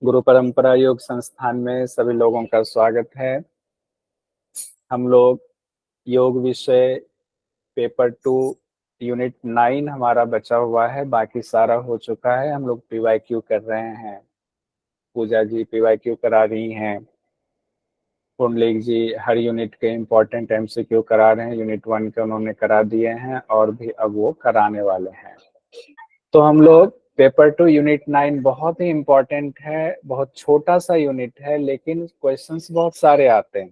गुरु परंपरा योग संस्थान में सभी लोगों का स्वागत है। हम लोग योग विषय पेपर 2 यूनिट 9 हमारा बचा हुआ है, बाकी सारा हो चुका है। हम लोग पीवाईक्यू कर रहे हैं। पूजा जी पीवाईक्यू करा रही हैं। पुंडलिक जी हर यूनिट के इम्पोर्टेंट एमसीक्यू करा रहे हैं। यूनिट 1 के उन्होंने करा दिए हैं और भी अब वो कराने वाले हैं। तो हम लोग पेपर 2 यूनिट 9 बहुत ही इम्पोर्टेंट है। बहुत छोटा सा यूनिट है लेकिन क्वेश्चंस बहुत सारे आते हैं।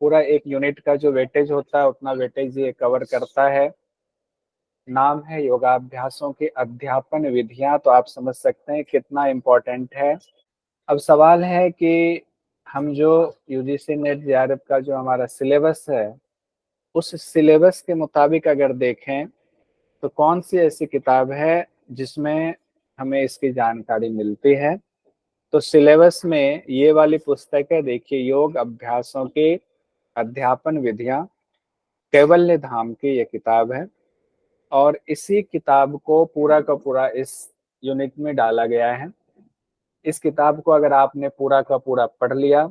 पूरा एक यूनिट का जो वेटेज होता है उतना वेटेज ये कवर करता है। नाम है योगाभ्यासों की अध्यापन विधियां, तो आप समझ सकते हैं कितना इम्पोर्टेंट है। अब सवाल है कि हम जो यूजीसी नेट जेआरएफ का जो हमारा सिलेबस है उस सिलेबस के मुताबिक अगर देखें तो कौन सी ऐसी किताब है जिसमें हमें इसकी जानकारी मिलती है। तो सिलेबस में ये वाली पुस्तक है, देखिए, योग अभ्यासों की अध्यापन विधियां, कैवल्य धाम की ये किताब है। और इसी किताब को पूरा का पूरा इस यूनिट में डाला गया है। इस किताब को अगर आपने पूरा का पूरा पढ़ लिया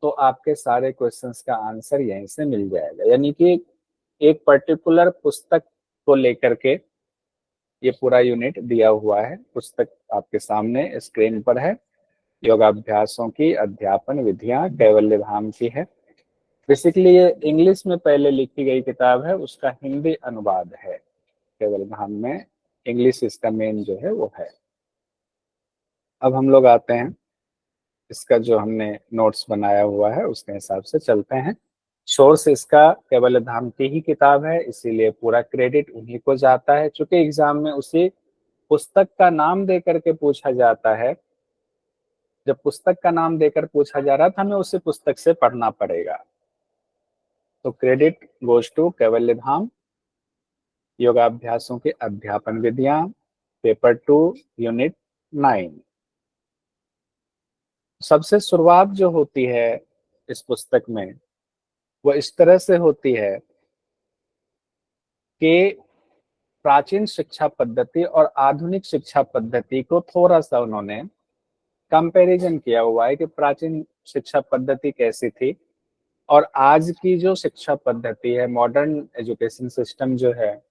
तो आपके सारे क्वेश्चंस का आंसर यहीं से मिल जाएगा। यानी कि एक पर्टिकुलर पुस्तक को लेकर के ये पूरा यूनिट दिया हुआ है। पुस्तक आपके सामने स्क्रीन पर है। योगाभ्यासों की अध्यापन विधियां कैवल्य धाम की है। बेसिकली ये इंग्लिश में पहले लिखी गई किताब है, उसका हिंदी अनुवाद है कैवल्य धाम में। इंग्लिश इसका मेन जो है वो है। अब हम लोग आते हैं, इसका जो हमने नोट्स बनाया हुआ है उसके हिसाब से चलते हैं। सोर्स इसका कैवल्य धाम की ही किताब है, इसीलिए पूरा क्रेडिट उन्हीं को जाता है। चूंकि एग्जाम में उसी पुस्तक का नाम दे करके पूछा जाता है, जब पुस्तक का नाम देकर पूछा जा रहा था हमें उसी पुस्तक से पढ़ना पड़ेगा। तो क्रेडिट गोज टू कैवल्य धाम। योगाभ्यासों की अध्यापन विधियां, पेपर 2 यूनिट 9। सबसे शुरुआत जो होती है इस पुस्तक में वो इस तरह से होती है कि प्राचीन शिक्षा पद्धति और आधुनिक शिक्षा पद्धति को थोड़ा सा उन्होंने कंपैरिजन किया हुआ है कि प्राचीन शिक्षा पद्धति कैसी थी और आज की जो शिक्षा पद्धति है, मॉडर्न एजुकेशन सिस्टम जो है,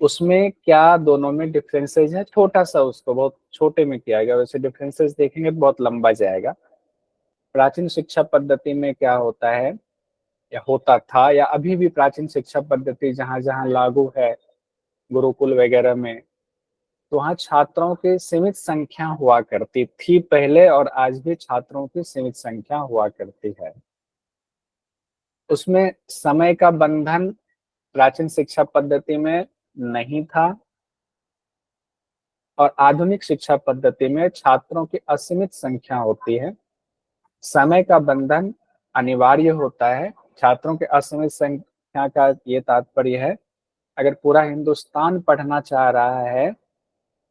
उसमें क्या दोनों में डिफरेंसेस है। छोटा सा उसको बहुत छोटे में किया गया। वैसे डिफरेंसेस देखेंगे तो बहुत लंबा जाएगा। प्राचीन शिक्षा पद्धति में क्या होता है या होता था, या अभी भी प्राचीन शिक्षा पद्धति जहां जहां लागू है गुरुकुल वगैरह में, तो वहाँ छात्रों की सीमित संख्या हुआ करती थी पहले, और आज भी छात्रों की सीमित संख्या हुआ करती है। उसमें समय का बंधन प्राचीन शिक्षा पद्धति में नहीं था, और आधुनिक शिक्षा पद्धति में छात्रों की असीमित संख्या होती है। समय का बंधन अनिवार्य होता है। छात्रों की असीमित संख्या का ये तात्पर्य है, अगर पूरा हिंदुस्तान पढ़ना चाह रहा है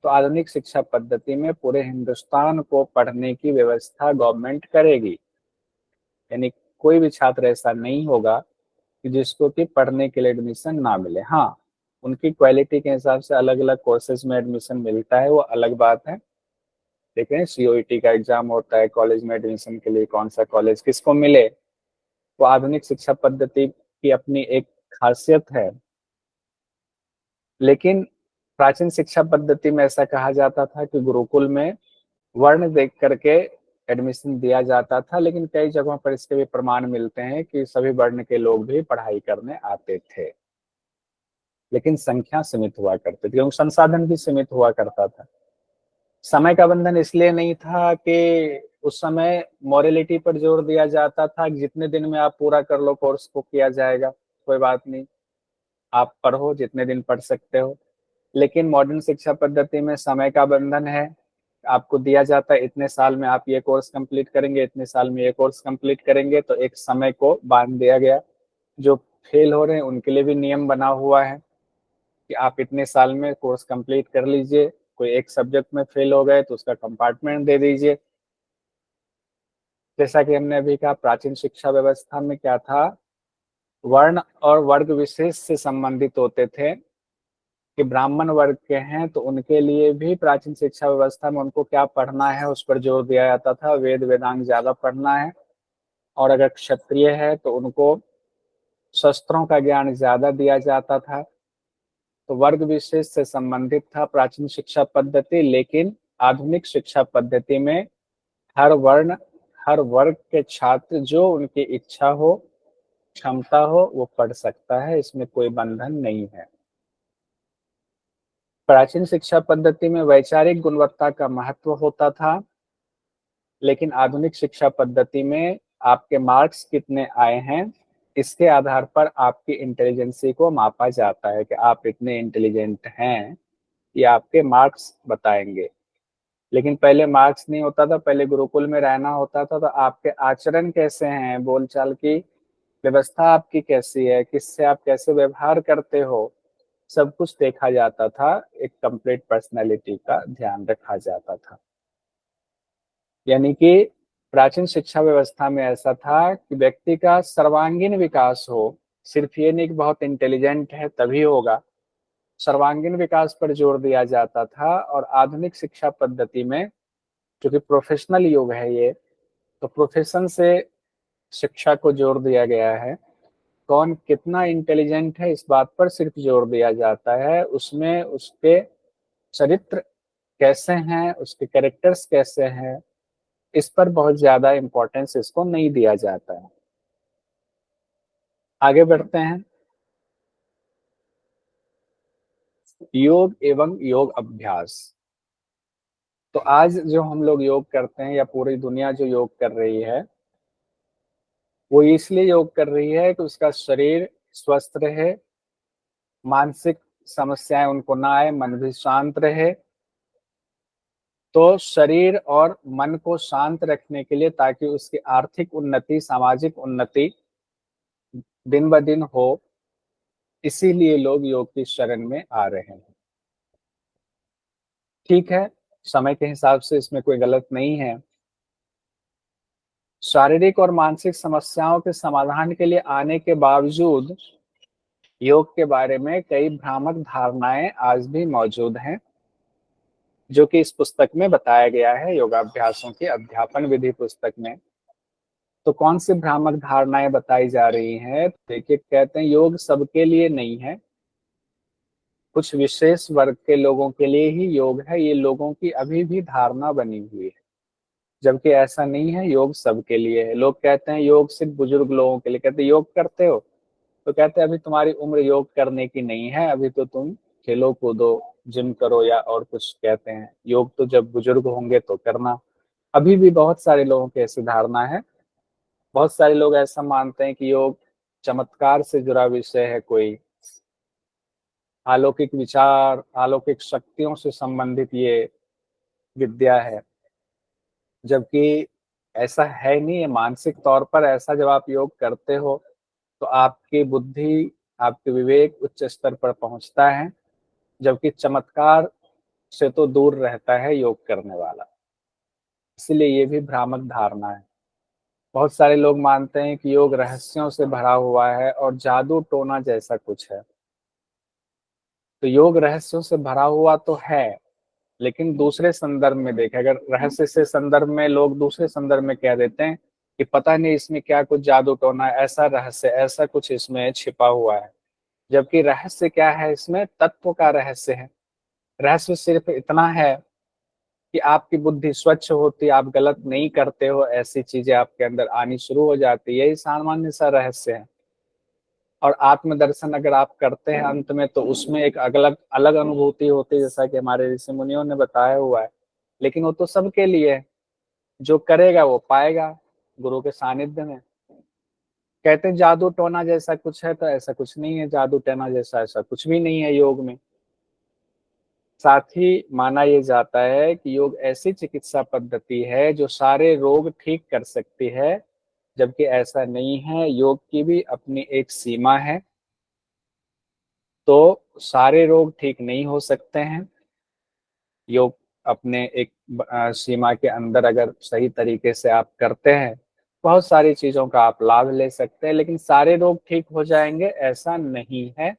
तो आधुनिक शिक्षा पद्धति में पूरे हिंदुस्तान को पढ़ने की व्यवस्था गवर्नमेंट करेगी। यानी कोई भी छात्र ऐसा नहीं होगा कि जिसको कि पढ़ने के लिए एडमिशन ना मिले। हाँ, उनकी क्वालिटी के हिसाब से अलग अलग कोर्सेज में एडमिशन मिलता है, वो अलग बात है। लेकिन सीओईटी का एग्जाम होता है कॉलेज में एडमिशन के लिए, कौन सा कॉलेज किसको मिले, वो आधुनिक शिक्षा पद्धति की अपनी एक खासियत है। लेकिन प्राचीन शिक्षा पद्धति में ऐसा कहा जाता था कि गुरुकुल में वर्ण देख करके एडमिशन दिया जाता था, लेकिन कई जगहों पर इसके भी प्रमाण मिलते हैं कि सभी वर्ण के लोग भी पढ़ाई करने आते थे, लेकिन संख्या सीमित हुआ करती थी क्योंकि संसाधन भी सीमित हुआ करता था। समय का बंधन इसलिए नहीं था कि उस समय मॉरलिटी पर जोर दिया जाता था कि जितने दिन में आप पूरा कर लो कोर्स को किया जाएगा, कोई बात नहीं, आप पढ़ो जितने दिन पढ़ सकते हो। लेकिन मॉडर्न शिक्षा पद्धति में समय का बंधन है। आपको दिया जाता है इतने साल में आप ये कोर्स कंप्लीट करेंगे, इतने साल में ये कोर्स कंप्लीट करेंगे, तो एक समय को बांध दिया गया। जो फेल हो रहे हैं उनके लिए भी नियम बना हुआ है कि आप इतने साल में कोर्स कंप्लीट कर लीजिए। कोई एक सब्जेक्ट में फेल हो गए तो उसका कंपार्टमेंट दे दीजिए। जैसा कि हमने अभी कहा, प्राचीन शिक्षा व्यवस्था में क्या था, वर्ण और वर्ग विशेष से संबंधित होते थे। कि ब्राह्मण वर्ग के हैं तो उनके लिए भी प्राचीन शिक्षा व्यवस्था में उनको क्या पढ़ना है उस पर जोर दिया जाता था, वेद वेदांग ज्यादा पढ़ना है। और अगर क्षत्रिय है तो उनको शस्त्रों का ज्ञान ज्यादा दिया जाता था। तो वर्ग विशेष से संबंधित था प्राचीन शिक्षा पद्धति, लेकिन आधुनिक शिक्षा पद्धति में हर वर्ण, हर वर्ग के छात्र जो उनकी इच्छा हो, क्षमता हो, वो पढ़ सकता है, इसमें कोई बंधन नहीं है। प्राचीन शिक्षा पद्धति में वैचारिक गुणवत्ता का महत्व होता था, लेकिन आधुनिक शिक्षा पद्धति में आपके मार्क्स कितने आए हैं इसके आधार पर आपकी इंटेलिजेंसी को मापा जाता है कि आप इतने इंटेलिजेंट हैं, ये आपके मार्क्स बताएंगे। लेकिन पहले मार्क्स नहीं होता था, पहले गुरुकुल में रहना होता था, तो आपके आचरण कैसे हैं, बोलचाल की व्यवस्था आपकी कैसी है, किससे आप कैसे व्यवहार करते हो, सब कुछ देखा जाता था। एक कंप्लीट पर्सनैलिटी का ध्यान रखा जाता था। यानी कि प्राचीन शिक्षा व्यवस्था में ऐसा था कि व्यक्ति का सर्वांगीण विकास हो, सिर्फ ये नहीं कि बहुत इंटेलिजेंट है तभी होगा, सर्वांगीण विकास पर जोर दिया जाता था। और आधुनिक शिक्षा पद्धति में क्योंकि प्रोफेशनल युग है ये, तो प्रोफेशन से शिक्षा को जोर दिया गया है। कौन कितना इंटेलिजेंट है इस बात पर सिर्फ जोर दिया जाता है, उसमें उसके चरित्र कैसे हैं, उसके कैरेक्टर्स कैसे हैं, इस पर बहुत ज्यादा इंपॉर्टेंस इसको नहीं दिया जाता है। आगे बढ़ते हैं। योग एवं योग अभ्यास। तो आज जो हम लोग योग करते हैं या पूरी दुनिया जो योग कर रही है, वो इसलिए योग कर रही है कि उसका शरीर स्वस्थ रहे, मानसिक समस्याएं उनको ना आए, मन भी शांत रहे। तो शरीर और मन को शांत रखने के लिए, ताकि उसकी आर्थिक उन्नति, सामाजिक उन्नति दिन ब दिन हो, इसीलिए लोग योग की शरण में आ रहे हैं। ठीक है, समय के हिसाब से इसमें कोई गलत नहीं है। शारीरिक और मानसिक समस्याओं के समाधान के लिए आने के बावजूद योग के बारे में कई भ्रामक धारणाएं आज भी मौजूद हैं, जो कि इस पुस्तक में बताया गया है, योगाभ्यासों की अध्यापन विधि पुस्तक में। तो कौन सी भ्रामक धारणाएं बताई जा रही हैं? देखिए, कहते हैं योग सबके लिए नहीं है, कुछ विशेष वर्ग के लोगों के लिए ही योग है, ये लोगों की अभी भी धारणा बनी हुई है। जबकि ऐसा नहीं है, योग सबके लिए है। लोग कहते हैं योग सिर्फ बुजुर्ग लोगों के लिए, कहते हैं योग करते हो, तो कहते हैं अभी तुम्हारी उम्र योग करने की नहीं है, अभी तो तुम खेलो कूदो, जिम करो या और कुछ। कहते हैं योग तो जब बुजुर्ग होंगे तो करना। अभी भी बहुत सारे लोगों की ऐसी धारणा है। बहुत सारे लोग ऐसा मानते हैं कि योग चमत्कार से जुड़ा विषय है, कोई अलौकिक विचार, अलौकिक शक्तियों से संबंधित ये विद्या है। जबकि ऐसा है नहीं है। मानसिक तौर पर ऐसा जब आप योग करते हो तो आपकी बुद्धि, आपके विवेक उच्च स्तर पर पहुंचता है, जबकि चमत्कार से तो दूर रहता है योग करने वाला। इसलिए ये भी भ्रामक धारणा है। बहुत सारे लोग मानते हैं कि योग रहस्यों से भरा हुआ है और जादू टोना जैसा कुछ है। तो योग रहस्यों से भरा हुआ तो है, लेकिन दूसरे संदर्भ में देखें, अगर रहस्य से संदर्भ में लोग दूसरे संदर्भ में कह देते हैं कि पता नहीं इसमें क्या कुछ जादू टोना है, ऐसा रहस्य, ऐसा कुछ इसमें छिपा हुआ है। जबकि रहस्य क्या है? इसमें तत्व का रहस्य है। रहस्य सिर्फ इतना है कि आपकी बुद्धि स्वच्छ होती, आप गलत नहीं करते हो, ऐसी चीजें आपके अंदर आनी शुरू हो जाती है। यही सामान्य सा रहस्य है। और आत्मदर्शन अगर आप करते हैं अंत में, तो उसमें एक अलग अलग अनुभूति होती है, जैसा कि हमारे ऋषि मुनियों ने बताया हुआ है। लेकिन वो तो सबके लिए है, जो करेगा वो पाएगा गुरु के सानिध्य में। कहते हैं जादू टोना जैसा कुछ है, तो ऐसा कुछ नहीं है। जादू टोना जैसा ऐसा कुछ भी नहीं है योग में। साथ ही माना यह जाता है कि योग ऐसी चिकित्सा पद्धति है जो सारे रोग ठीक कर सकती है, जबकि ऐसा नहीं है। योग की भी अपनी एक सीमा है। तो सारे रोग ठीक नहीं हो सकते हैं। योग अपने एक सीमा के अंदर अगर सही तरीके से आप करते हैं, बहुत सारी चीजों का आप लाभ ले सकते हैं, लेकिन सारे रोग ठीक हो जाएंगे ऐसा नहीं है।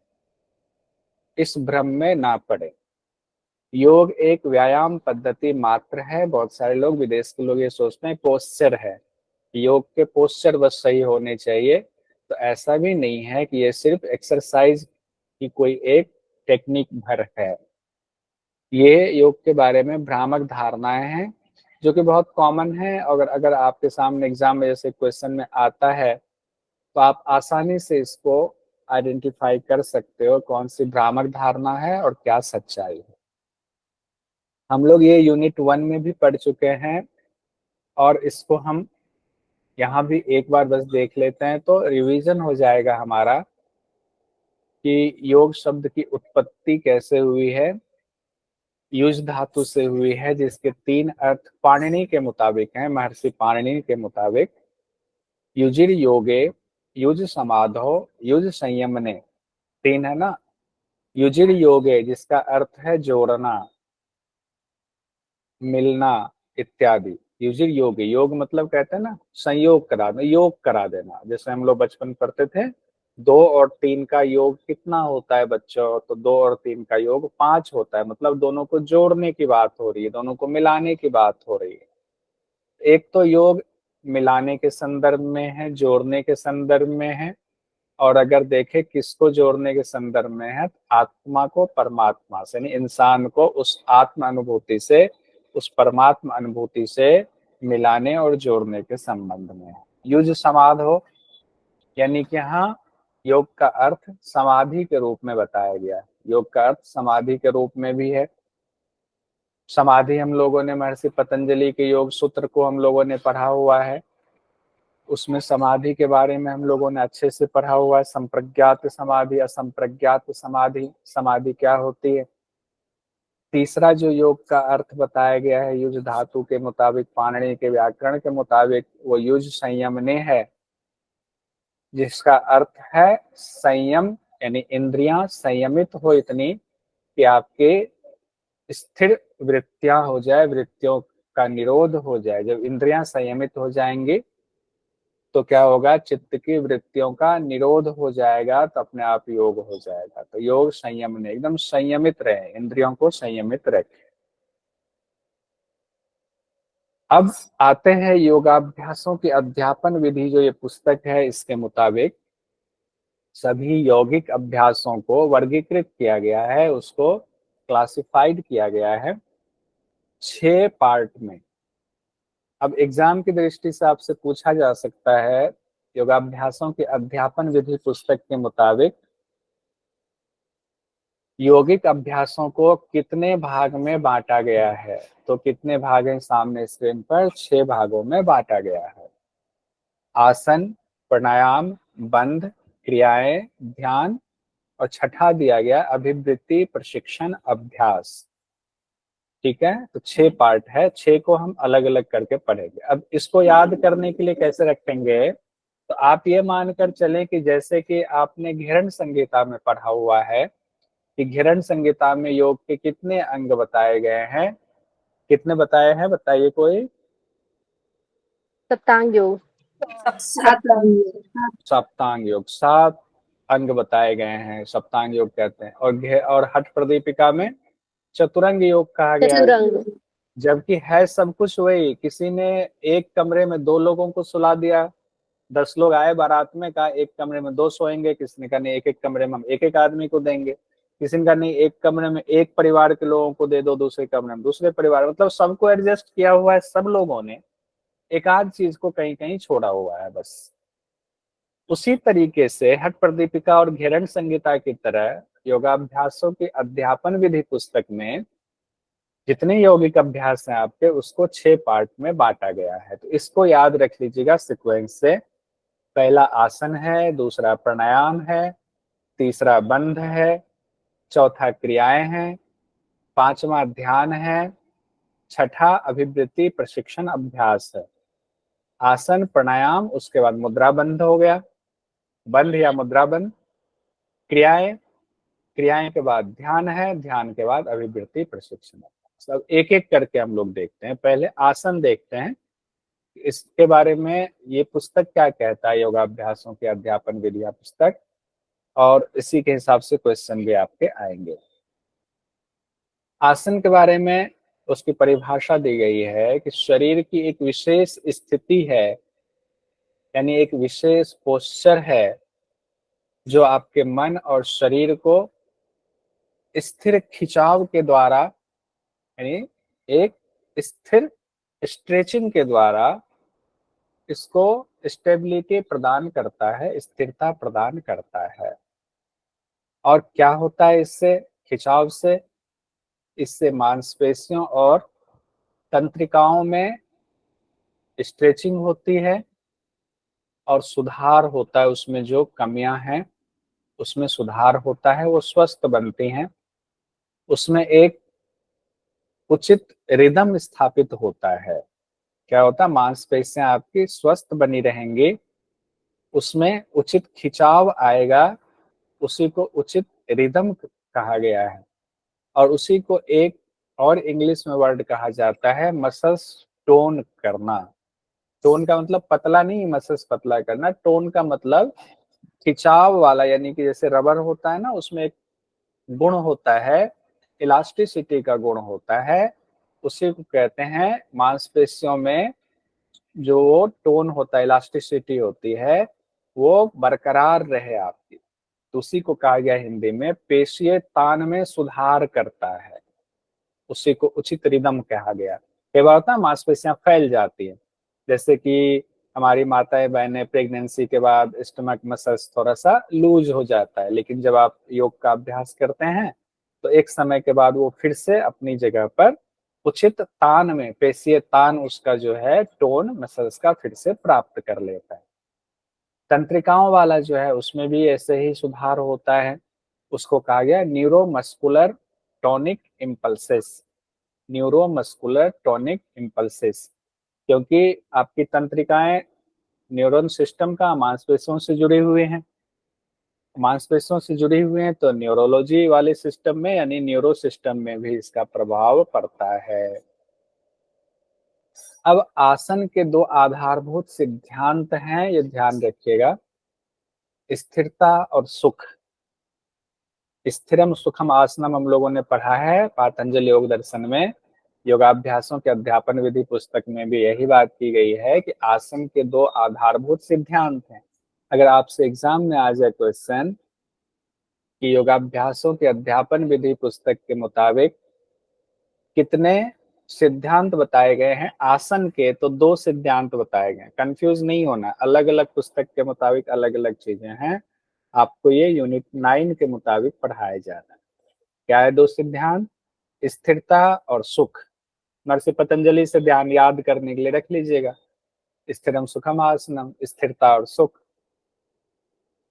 इस भ्रम में ना पड़े। योग एक व्यायाम पद्धति मात्र है। बहुत सारे लोग, विदेश के लोग ये सोचते हैं पोस्चर है, योग के पोस्चर बस सही होने चाहिए। तो ऐसा भी नहीं है कि ये सिर्फ एक्सरसाइज की कोई एक टेक्निक भर है। ये योग के बारे में भ्रामक धारणाएं हैं जो कि बहुत कॉमन है। अगर आपके सामने एग्जाम में जैसे क्वेश्चन में आता है तो आप आसानी से इसको आइडेंटिफाई कर सकते हो कौन सी भ्रामक धारणा है और क्या सच्चाई है। हम लोग ये यूनिट 1 में भी पढ़ चुके हैं और इसको हम यहाँ भी एक बार बस देख लेते हैं तो रिवीजन हो जाएगा हमारा कि योग शब्द की उत्पत्ति कैसे हुई है। युज धातु से हुई है जिसके 3 अर्थ पाणिनि के मुताबिक हैं, महर्षि पाणिनि के मुताबिक। युजिर योगे, युज समाधो, युज संयमने, 3 है ना। युजिर योगे जिसका अर्थ है जोड़ना, मिलना इत्यादि। युजिर योगे, योग मतलब कहते हैं ना संयोग करा देना, योग करा देना। जैसे हम लोग बचपन पढ़ते थे 2 और 3 का योग कितना होता है बच्चों, तो 2 और 3 का योग 5 होता है। मतलब दोनों को जोड़ने की बात हो रही है, दोनों को मिलाने की बात हो रही है। एक तो योग मिलाने के संदर्भ में है, जोड़ने के संदर्भ में है। और अगर देखें किसको जोड़ने के संदर्भ में है, तो आत्मा को परमात्मा से, यानी इंसान को उस आत्म अनुभूति से, उस परमात्मा अनुभूति से मिलाने और जोड़ने के संबंध में है। युज समाधो यानी कि यहाँ योग का अर्थ समाधि के रूप में बताया गया है। योग का अर्थ समाधि के रूप में भी है। समाधि हम लोगों ने महर्षि पतंजलि के योग सूत्र को हम लोगों ने पढ़ा हुआ है, उसमें समाधि के बारे में हम लोगों ने अच्छे से पढ़ा हुआ है। संप्रज्ञात समाधि, असंप्रज्ञात समाधि, समाधि क्या होती है। तीसरा जो योग का अर्थ बताया गया है युज धातु के मुताबिक, पाणिनि के व्याकरण के मुताबिक, वो युज संयमने है, जिसका अर्थ है संयम, यानी इंद्रियां संयमित हो इतनी कि आपके स्थिर वृत्तियां हो जाए, वृत्तियों का निरोध हो जाए। जब इंद्रियां संयमित हो जाएंगी तो क्या होगा, चित्त की वृत्तियों का निरोध हो जाएगा, तो अपने आप योग हो जाएगा। तो योग संयम ने, एकदम संयमित रहे, इंद्रियों को संयमित रखे। अब आते हैं योगाभ्यासों की अध्यापन विधि, जो ये पुस्तक है इसके मुताबिक सभी यौगिक अभ्यासों को वर्गीकृत किया गया है, उसको क्लासिफाइड किया गया है 6 पार्ट में। अब एग्जाम की दृष्टि से आपसे पूछा जा सकता है योगाभ्यासों की अध्यापन विधि पुस्तक के मुताबिक यौगिक अभ्यासों को कितने भाग में बांटा गया है। तो कितने भाग हैं सामने स्क्रीन पर, 6 भागों में बांटा गया है। आसन, प्राणायाम, बंध, क्रियाएं, ध्यान, और छठा दिया गया अभिवृत्ति प्रशिक्षण अभ्यास। ठीक है, तो 6 पार्ट है, 6 को हम अलग अलग करके पढ़ेंगे। अब इसको याद करने के लिए कैसे रखेंगे, तो आप ये मानकर चलें कि जैसे कि आपने घिरण संहिता में पढ़ा हुआ है कि घिरण संहिता में योग के कितने अंग बताए गए हैं। कितने बताए हैं बताइए कोई। सप्तांग योग। सप्तांग योग, 7 अंग बताए गए हैं, सप्तांग योग कहते हैं। और हठ प्रदीपिका में चतुरंग योग कहा गया है। चतुरंग। जबकि है सब कुछ वही, किसी ने एक कमरे में 2 लोगों को सुला दिया। 10 लोग आए बारात में, कहा एक कमरे में 2 सोएंगे, किसी ने कहा नहीं एक एक कमरे में हम एक एक आदमी को देंगे, किसी ने कहा नहीं एक कमरे में एक परिवार के लोगों को दे दो, दूसरे कमरे में दूसरे परिवार, मतलब सबको एडजस्ट किया हुआ है। सब लोगों ने एक आध चीज को कहीं कहीं छोड़ा हुआ है बस। उसी तरीके से हठ प्रदीपिका और घेरण संहिता की तरह योगाभ्यासों की अध्यापन विधि पुस्तक में जितने यौगिक अभ्यास हैं आपके, उसको 6 पार्ट में बांटा गया है। तो इसको याद रख लीजिएगा सीक्वेंस से। पहला आसन है, दूसरा प्राणायाम है, तीसरा बंध है, चौथा क्रियाएं हैं, पांचवा ध्यान है, छठा अभिवृत्ति प्रशिक्षण अभ्यास है। आसन, प्राणायाम, उसके बाद मुद्रा बंध हो गया, बंध या मुद्रा बंध, क्रियाएं, क्रियाएं के बाद ध्यान है, ध्यान के बाद अभिवृत्ति प्रशिक्षण। सब एक एक करके हम लोग देखते हैं। पहले आसन देखते हैं, इसके बारे में ये पुस्तक क्या कहता है, योगाभ्यासों के अध्यापन विधिया पुस्तक। और इसी के हिसाब से क्वेश्चन भी आपके आएंगे। आसन के बारे में उसकी परिभाषा दी गई है कि शरीर की एक विशेष स्थिति है, यानी एक विशेष पोस्चर है जो आपके मन और शरीर को स्थिर खिंचाव के द्वारा, यानी एक स्थिर स्ट्रेचिंग के द्वारा इसको स्टेबिलिटी प्रदान करता है, स्थिरता प्रदान करता है। और क्या होता है इससे, खिंचाव से? इससे मांसपेशियों और तंत्रिकाओं में स्ट्रेचिंग होती है और सुधार होता है, उसमें जो कमियां हैं उसमें सुधार होता है, वो स्वस्थ बनती हैं। उसमें एक उचित रिदम स्थापित होता है। क्या होता है, मांसपेशियां आपकी स्वस्थ बनी रहेंगी, उसमें उचित खिंचाव आएगा, उसी को उचित रिदम कहा गया है। और उसी को एक और इंग्लिश में वर्ड कहा जाता है मसल्स टोन करना। टोन का मतलब पतला नहीं, मसल्स पतला करना। टोन का मतलब खिंचाव वाला, यानी कि जैसे रबर होता है ना, उसमें एक गुण होता है, इलास्टिसिटी का गुण होता है, उसी को कहते हैं मांसपेशियों में जो टोन होता है, इलास्टिसिटी होती है, वो बरकरार रहे आपकी, तो उसी को कहा गया हिंदी में पेशीय तान में सुधार करता है, उसी को उचित रिदम कहा गया। कई बार होता है मांसपेशियां फैल जाती है, जैसे कि हमारी माताएं बहनें प्रेगनेंसी के बाद स्टमक मसल्स थोड़ा सा लूज हो जाता है, लेकिन जब आप योग का अभ्यास करते हैं तो एक समय के बाद वो फिर से अपनी जगह पर उचित तान में, पेशीय तान उसका जो है टोन मसल्स का फिर से प्राप्त कर लेता है। तंत्रिकाओं वाला जो है उसमें भी ऐसे ही सुधार होता है, उसको कहा गया neuromuscular tonic impulses. Neuromuscular tonic impulses, क्योंकि आपकी तंत्रिकाएं न्यूरॉन सिस्टम का मांसपेशियों से जुड़े हुए हैं, मांसपेशियों से जुड़े हुए हैं, तो न्यूरोलॉजी वाले सिस्टम में यानी न्यूरो सिस्टम में भी इसका प्रभाव पड़ता है। अब आसन के दो आधारभूत सिद्धांत हैं, ये ध्यान रखिएगा, स्थिरता और सुख। स्थिरम सुखम आसनम हम लोगों ने पढ़ा है पातंजलि योग दर्शन में, योगाभ्यासों के अध्यापन विधि पुस्तक में भी यही बात की गई है कि आसन के दो आधारभूत सिद्धांत हैं। अगर आपसे एग्जाम में आ जाए क्वेश्चन कि योगाभ्यासों के अध्यापन विधि पुस्तक के मुताबिक कितने सिद्धांत बताए गए हैं आसन के, तो दो सिद्धांत बताए गए। कंफ्यूज नहीं होना, अलग अलग पुस्तक के मुताबिक अलग अलग चीजें हैं, आपको ये यूनिट 9 के मुताबिक पढ़ाया जा रहा है। क्या है दो सिद्धांत? स्थिरता और सुख। महर्षि पतंजलि से ध्यान याद करने के लिए रख लीजिएगा, स्थिरम सुखम आसनम, स्थिरता और सुख।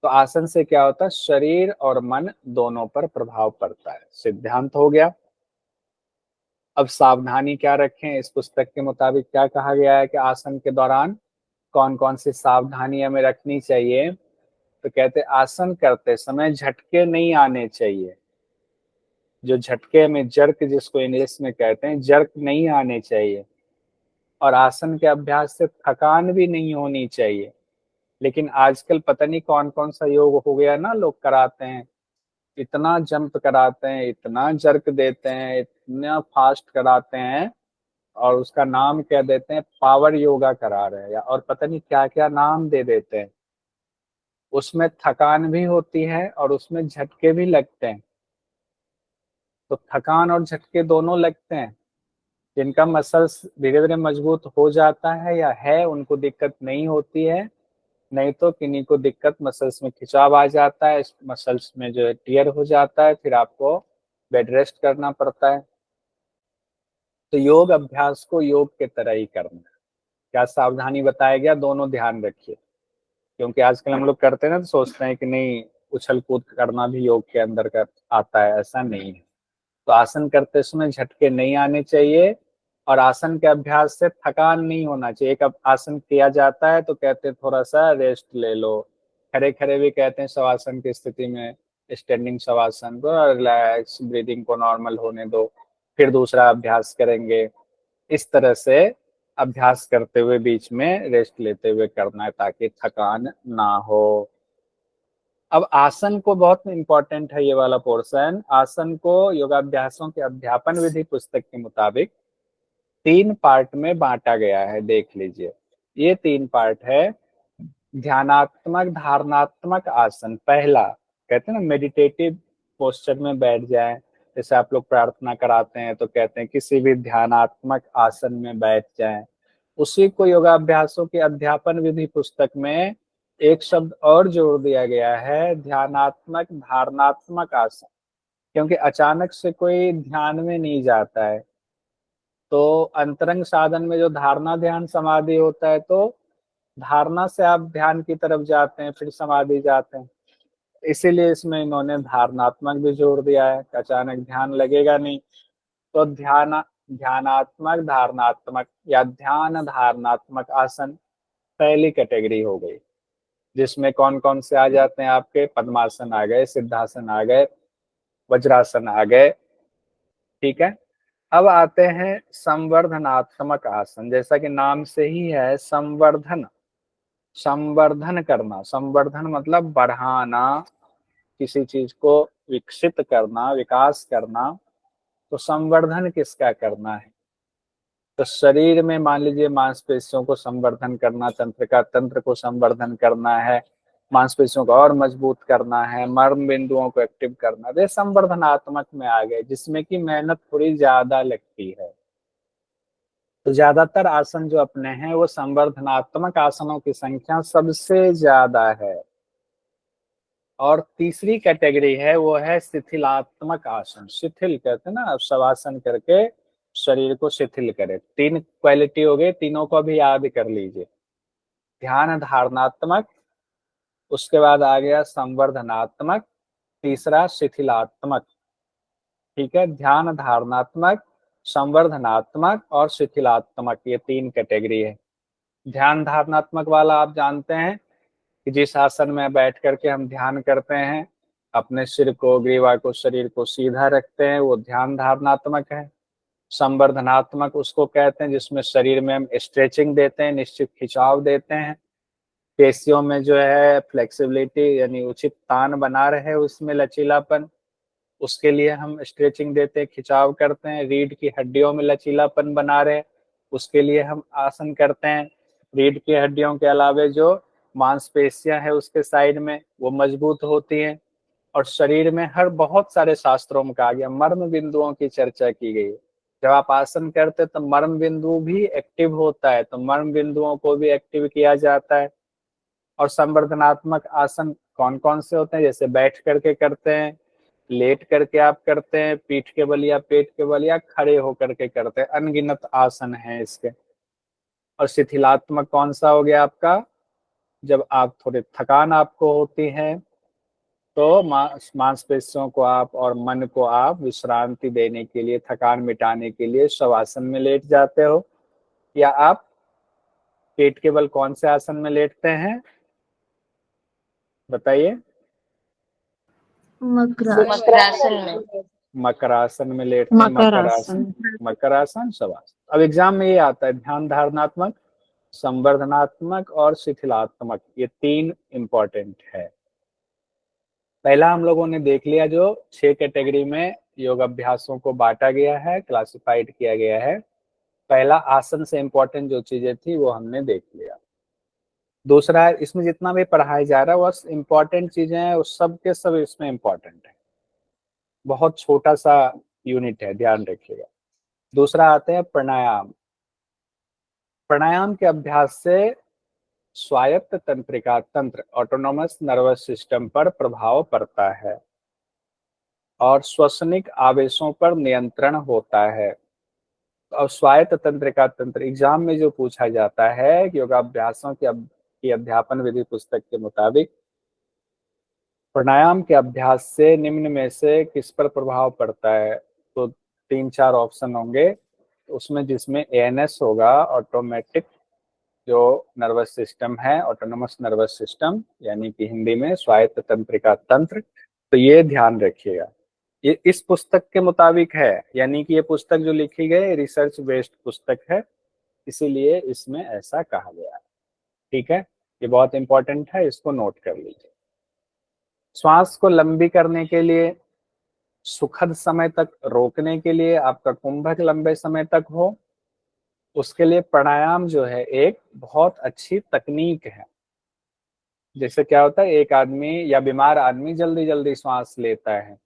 तो आसन से क्या होता है, शरीर और मन दोनों पर प्रभाव पड़ता है, सिद्धांत हो गया। अब सावधानी क्या रखें, इस पुस्तक के मुताबिक क्या कहा गया है कि आसन के दौरान कौन कौन सी सावधानी हमें रखनी चाहिए? तो कहते आसन करते समय झटके नहीं आने चाहिए। जो झटके में जर्क, जिसको इंग्लिश में कहते हैं, जर्क नहीं आने चाहिए। और आसन के अभ्यास से थकान भी नहीं होनी चाहिए। लेकिन आजकल पता नहीं कौन कौन सा योग हो गया ना, लोग कराते हैं, इतना जंप कराते हैं, इतना जर्क देते हैं, इतना फास्ट कराते हैं, और उसका नाम क्या देते हैं, पावर योगा करा रहे हैं, या और पता नहीं क्या क्या नाम दे देते हैं। उसमें थकान भी होती है और उसमें झटके भी लगते हैं। तो थकान और झटके दोनों लगते हैं। जिनका मसल्स धीरे धीरे मजबूत हो जाता है या है, उनको दिक्कत नहीं होती है, नहीं तो किन्हीं को दिक्कत, मसल्स में खिंचाव आ जाता है, मसल्स में जो है टियर हो जाता है, फिर आपको बेड रेस्ट करना पड़ता है। तो योग अभ्यास को योग के तरह ही करना है। क्या सावधानी बताया गया, दोनों ध्यान रखिए, क्योंकि आजकल हम लोग करते हैं ना तो सोचते हैं कि नहीं उछल कूद करना भी योग के अंदर का आता है, ऐसा नहीं है। तो आसन करते समय झटके नहीं आने चाहिए, और आसन के अभ्यास से थकान नहीं होना चाहिए। एक आसन किया जाता है तो कहते हैं थोड़ा सा रेस्ट ले लो, खड़े खड़े भी कहते हैं शवासन की स्थिति में, स्टैंडिंग शवासन को, रिलैक्स ब्रीदिंग को नॉर्मल होने दो, फिर दूसरा अभ्यास करेंगे। इस तरह से अभ्यास करते हुए बीच में रेस्ट लेते हुए करना है, ताकि थकान ना हो। अब आसन को बहुत इंपॉर्टेंट है ये वाला पोर्शन। आसन को योगाभ्यासों के अध्यापन विधि पुस्तक के मुताबिक 3 पार्ट में बांटा गया है, देख लीजिए। ये 3 पार्ट है। ध्यानात्मक धारणात्मक आसन, पहला कहते हैं ना मेडिटेटिव पोस्चर में बैठ जाए, जैसे आप लोग प्रार्थना कराते हैं तो कहते हैं किसी भी ध्यानात्मक आसन में बैठ जाएं। उसी को योगाभ्यासों के अध्यापन विधि पुस्तक में एक शब्द और जोड़ दिया गया है, ध्यानात्मक धारणात्मक आसन। क्योंकि अचानक से कोई ध्यान में नहीं जाता है, तो अंतरंग साधन में जो धारणा ध्यान समाधि होता है, तो धारणा से आप ध्यान की तरफ जाते हैं, फिर समाधि जाते हैं। इसीलिए इसमें इन्होंने धारणात्मक भी जोड़ दिया है, अचानक ध्यान लगेगा नहीं। तो ध्यानात्मक धारणात्मक या ध्यान धारणात्मक आसन पहली कैटेगरी हो गई, जिसमें कौन कौन से आ जाते हैं आपके, पद्मासन आ गए, सिद्धासन आ गए, वज्रासन आ गए। ठीक है। अब आते हैं संवर्धनात्मक आसन। जैसा कि नाम से ही है, संवर्धन, संवर्धन करना। संवर्धन मतलब बढ़ाना, किसी चीज को विकसित करना, विकास करना। तो संवर्धन किसका करना है? तो शरीर में मान लीजिए मांसपेशियों को संवर्धन करना, तंत्र का तंत्र को संवर्धन करना है, मांसपेशियों को और मजबूत करना है, मर्म बिंदुओं को एक्टिव करना, वे संवर्धनात्मक में आ गए, जिसमें कि मेहनत थोड़ी ज्यादा लगती है। तो ज्यादातर आसन जो अपने हैं वो संवर्धनात्मक आसनों की संख्या सबसे ज्यादा है। और तीसरी कैटेगरी है वो है शिथिलात्मक आसन। शिथिल कहते हैं ना, अब शवासन करके शरीर को शिथिल करे। 3 क्वालिटी हो गई, तीनों को भी याद कर लीजिए। ध्यान धारणात्मक, उसके बाद आ गया संवर्धनात्मक, तीसरा शिथिलात्मक। ठीक है, ध्यान धारणात्मक, संवर्धनात्मक और शिथिलात्मक, ये 3 कैटेगरी है। ध्यान धारणात्मक वाला आप जानते हैं कि जिस आसन में बैठ करके हम ध्यान करते हैं, अपने सिर को, ग्रीवा को, शरीर को सीधा रखते हैं, वो ध्यान धारणात्मक है। संवर्धनात्मक उसको कहते हैं जिसमें शरीर में हम स्ट्रेचिंग देते हैं, निश्चित खिंचाव देते हैं, पेशियों में जो है फ्लेक्सिबिलिटी यानी उचित तान बना रहे, उसमें लचीलापन, उसके लिए हम स्ट्रेचिंग देते हैं, खिंचाव करते हैं। रीढ़ की हड्डियों में लचीलापन बना रहे, उसके लिए हम आसन करते हैं। रीढ़ की हड्डियों के अलावे जो मांसपेशियां हैं उसके साइड में, वो मजबूत होती हैं। और शरीर में हर बहुत सारे शास्त्रों में कहा गया, मर्म बिंदुओं की चर्चा की गई। जब आप आसन करते तो मर्म बिंदु भी एक्टिव होता है, तो मर्म बिंदुओं को भी एक्टिव किया जाता है। और संवर्धनात्मक आसन कौन कौन से होते हैं? जैसे बैठ करके करते हैं, लेट करके आप करते हैं, पीठ के बल या पेट के बल, या खड़े होकर के करते हैं, अनगिनत आसन हैं इसके। और शिथिलात्मक कौन सा हो गया आपका? जब आप थोड़ी थकान आपको होती है, तो मांसपेशियों को आप और मन को आप विश्रांति देने के लिए, थकान मिटाने के लिए शवासन में लेट जाते हो। या आप पेट के बल कौन से आसन में लेटते हैं, बताइए? मकरासन में। मकरासन में लेटते हैं, मकरासन, मकरासन, शवासन। अब एग्जाम में ये आता है, ध्यान धारणात्मक, संवर्धनात्मक और शिथिलात्मक, ये 3 इंपॉर्टेंट है। पहला हम लोगों ने देख लिया, जो 6 कैटेगरी में योग अभ्यासों को बांटा गया है, क्लासिफाइड किया गया है। पहला आसन से इंपॉर्टेंट जो चीजें थी वो हमने देख लिया। दूसरा, इसमें जितना भी पढ़ाया जा रहा है वो इम्पोर्टेंट चीजें हैं, उस सब के सब इसमें इम्पोर्टेंट है। बहुत छोटा सा यूनिट है, ध्यान रखिएगा। दूसरा आते हैं प्राणायाम। प्राणायाम के अभ्यास से स्वायत्त तंत्रिका तंत्र, ऑटोनोमस नर्वस सिस्टम पर प्रभाव पड़ता है और श्वसनिक आवेशों पर नियंत्रण होता है। और स्वायत्त तंत्रिका तंत्र एग्जाम में जो पूछा जाता है कि योगाभ्यासों की अध्यापन विधि पुस्तक के मुताबिक प्राणायाम के अभ्यास से निम्न में से किस पर प्रभाव पड़ता है? तो 3-4 ऑप्शन होंगे उसमें, जिसमें एएनएस होगा, ऑटोमेटिक जो नर्वस सिस्टम है, ऑटोनोमस नर्वस सिस्टम, यानी कि हिंदी में स्वायत्त तंत्रिका तंत्र। तो ये ध्यान रखिएगा, ये इस पुस्तक के मुताबिक है, यानी कि ये पुस्तक जो लिखी गई रिसर्च बेस्ड पुस्तक है, इसीलिए इसमें ऐसा कहा गया है। ठीक है, ये बहुत इंपॉर्टेंट है, इसको नोट कर लीजिए। श्वास को लंबी करने के लिए, सुखद समय तक रोकने के लिए, आपका कुंभक लंबे समय तक हो, उसके लिए प्राणायाम जो है एक बहुत अच्छी तकनीक है। जैसे क्या होता है, एक आदमी या बीमार आदमी जल्दी जल्दी श्वास लेता है,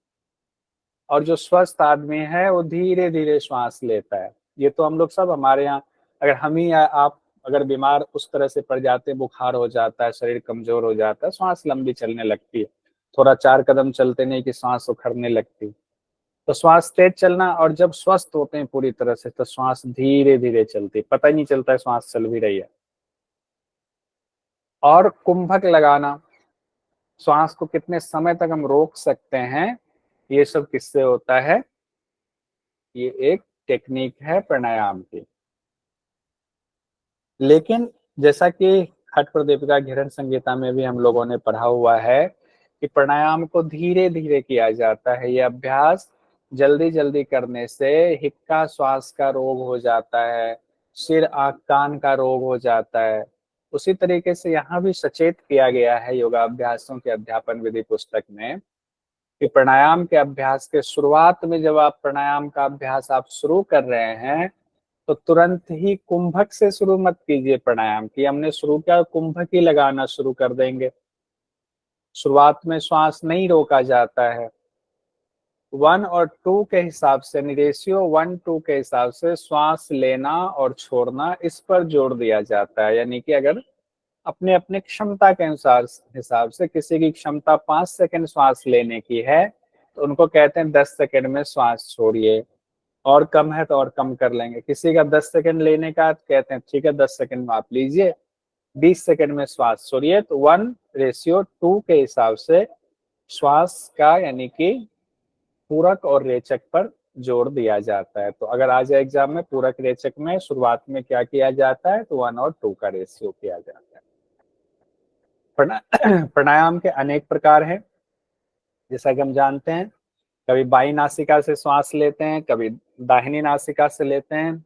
और जो स्वस्थ आदमी है वो धीरे धीरे श्वास लेता है। ये तो हम लोग सब, हमारे यहाँ अगर हम ही या आप अगर बीमार उस तरह से पड़ जाते हैं, बुखार हो जाता है, शरीर कमजोर हो जाता है, श्वास लंबी चलने लगती है। थोड़ा 4 कदम चलते नहीं कि श्वास उखड़ने लगती। तो श्वास तेज चलना, और जब स्वस्थ होते हैं पूरी तरह से तो श्वास धीरे धीरे चलती, पता ही नहीं चलता है श्वास चल भी रही है। और कुंभक लगाना, श्वास को कितने समय तक हम रोक सकते हैं, ये सब किससे होता है, ये एक टेक्निक है प्राणायाम की। लेकिन जैसा कि खट प्रदीपिका घिरण संहिता में भी हम लोगों ने पढ़ा हुआ है कि प्राणायाम को धीरे धीरे किया जाता है। ये अभ्यास जल्दी जल्दी करने से हिक्का श्वास का रोग हो जाता है, सिर आंख कान का रोग हो जाता है। उसी तरीके से यहाँ भी सचेत किया गया है योगाभ्यासों के अध्यापन विधि पुस्तक में कि प्राणायाम के अभ्यास के शुरुआत में जब आप प्राणायाम का अभ्यास आप शुरू कर रहे हैं तो तुरंत ही कुंभक से शुरू मत कीजिए प्राणायाम की। हमने शुरू किया कुंभक ही लगाना शुरू कर देंगे, शुरुआत में श्वास नहीं रोका जाता है। 1 और 2 के हिसाब से, रेशियो 1-2 के हिसाब से श्वास लेना और छोड़ना, इस पर जोर दिया जाता है। यानी कि अगर अपने अपने क्षमता के अनुसार हिसाब से किसी की क्षमता 5 सेकंड श्वास लेने की है तो उनको कहते हैं 10 सेकंड में श्वास छोड़िए, और कम है तो और कम कर लेंगे। किसी का 10 सेकंड लेने का तो कहते हैं ठीक है 10 सेकंड में आप लीजिए, 20 सेकंड में श्वास छोड़िए। तो 1:2 के हिसाब से श्वास का यानी कि पूरक और रेचक पर जोर दिया जाता है। तो अगर आ जाए एग्जाम में पूरक रेचक में शुरुआत में क्या किया जाता है, तो 1 और 2 का रेशियो किया जाता है। प्राणायाम के अनेक प्रकार हैं, जैसा कि हम जानते हैं। कभी बाईं नासिका से श्वास लेते हैं, कभी दाहिनी नासिका से लेते हैं,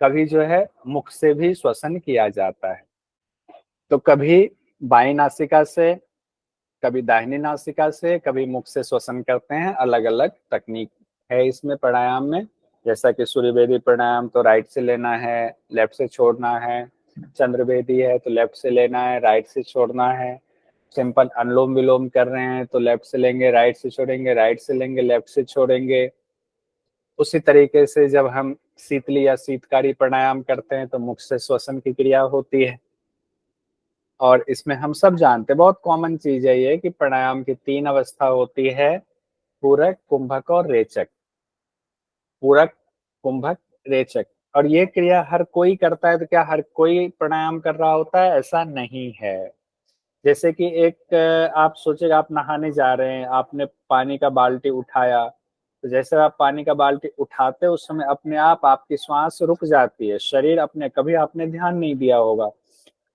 कभी जो है मुख से भी श्वसन किया जाता है। तो कभी बाईं नासिका से, कभी दाहिनी नासिका से, कभी मुख से श्वसन करते हैं। अलग अलग तकनीक है इसमें प्राणायाम में। जैसा कि सूर्यवेदी प्राणायाम तो राइट से लेना है, लेफ्ट से छोड़ना है। चंद्रवेदी है तो लेफ्ट से लेना है, राइट से छोड़ना है। सिंपल अनुलोम विलोम कर रहे हैं तो लेफ्ट से लेंगे, राइट से छोड़ेंगे, राइट से लेंगे, लेफ्ट से छोड़ेंगे। उसी तरीके से जब हम शीतली या शीतकारी प्राणायाम करते हैं तो मुख से श्वसन की क्रिया होती है। और इसमें हम सब जानते हैं, बहुत कॉमन चीज है ये, कि प्राणायाम की 3 अवस्था होती है, पूरक, कुंभक और रेचक। पूरक, कुंभक, रेचक। और ये क्रिया हर कोई करता है, तो क्या हर कोई प्राणायाम कर रहा होता है? ऐसा नहीं है। जैसे कि एक आप सोचेगा, आप नहाने जा रहे हैं, आपने पानी का बाल्टी उठाया, तो जैसे आप पानी का बाल्टी उठाते हो उस समय अपने आप आपकी श्वास रुक जाती है, शरीर अपने, कभी आपने ध्यान नहीं दिया होगा।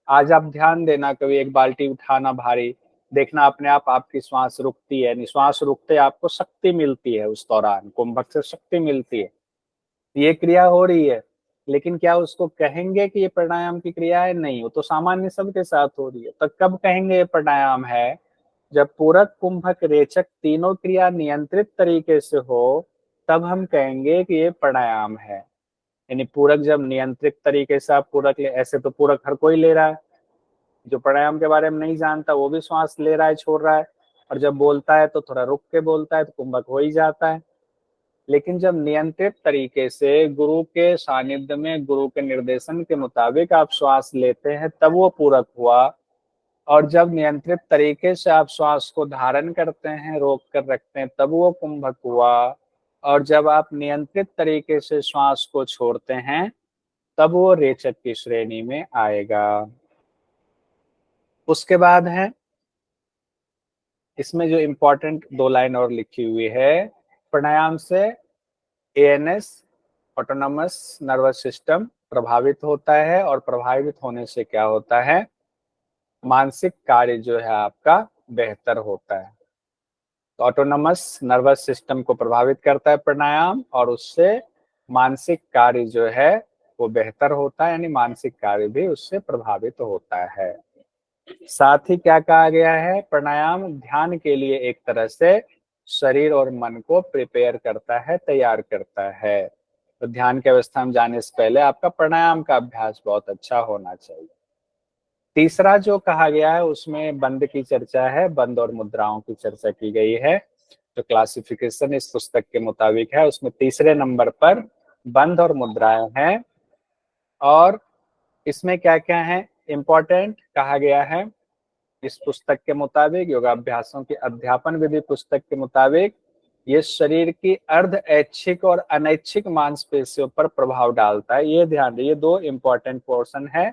आज आप ध्यान देना, कभी एक बाल्टी उठाना भारी, देखना अपने आप आपकी श्वास रुकती है। यानी श्वास रुकते आपको शक्ति मिलती है, उस दौरान कुंभक से शक्ति मिलती है, ये क्रिया हो रही है। लेकिन क्या उसको कहेंगे कि ये प्राणायाम की क्रिया है? नहीं, वो तो सामान्य सबके साथ हो रही है। तो कब कहेंगे ये प्राणायाम है? जब पूरक, कुंभक, रेचक तीनों क्रिया नियंत्रित तरीके से हो, तब हम कहेंगे कि ये प्राणायाम है। यानी पूरक जब नियंत्रित तरीके से आप पूरक ले, ऐसे तो पूरक हर कोई ले रहा है, जो प्राणायाम के बारे में नहीं जानता वो भी श्वास ले रहा है, छोड़ रहा है, और जब बोलता है तो थोड़ा रुक के बोलता है, तो कुंभक हो ही जाता है। लेकिन जब नियंत्रित तरीके से गुरु के सानिध्य में, गुरु के निर्देशन के मुताबिक आप श्वास लेते हैं, तब वो पूरक हुआ। और जब नियंत्रित तरीके से आप श्वास को धारण करते हैं, रोक कर रखते हैं, तब वो कुंभक हुआ। और जब आप नियंत्रित तरीके से श्वास को छोड़ते हैं, तब वो रेचक की श्रेणी में आएगा। उसके बाद है, इसमें जो इम्पोर्टेंट 2 लाइन और लिखी हुई है, प्राणायाम से एएनएस, ऑटोनॉमस नर्वस सिस्टम प्रभावित होता है, और प्रभावित होने से क्या होता है, मानसिक कार्य जो है आपका बेहतर होता है। तो ऑटोनॉमस नर्वस सिस्टम को प्रभावित करता है प्राणायाम, और उससे मानसिक कार्य जो है वो बेहतर होता है, यानी मानसिक कार्य भी उससे प्रभावित होता है। साथ ही क्या कहा गया है, प्राणायाम ध्यान के लिए एक तरह से शरीर और मन को प्रिपेयर करता है, तैयार करता है। तो ध्यान की अवस्था में जाने से पहले आपका प्राणायाम का अभ्यास बहुत अच्छा होना चाहिए। तीसरा जो कहा गया है उसमें बंद की चर्चा है, बंद और मुद्राओं की चर्चा की गई है। जो क्लासिफिकेशन इस पुस्तक के मुताबिक है उसमें तीसरे नंबर पर बंद और मुद्राएं हैं। और इसमें क्या क्या है इंपॉर्टेंट कहा गया है इस पुस्तक के मुताबिक, योगाभ्यासों की अध्यापन विधि पुस्तक के मुताबिक, ये शरीर की अर्ध ऐच्छिक और अनैच्छिक मांसपेशियों पर प्रभाव डालता है। ये ध्यान रखिए, दो इंपॉर्टेंट पोर्शन है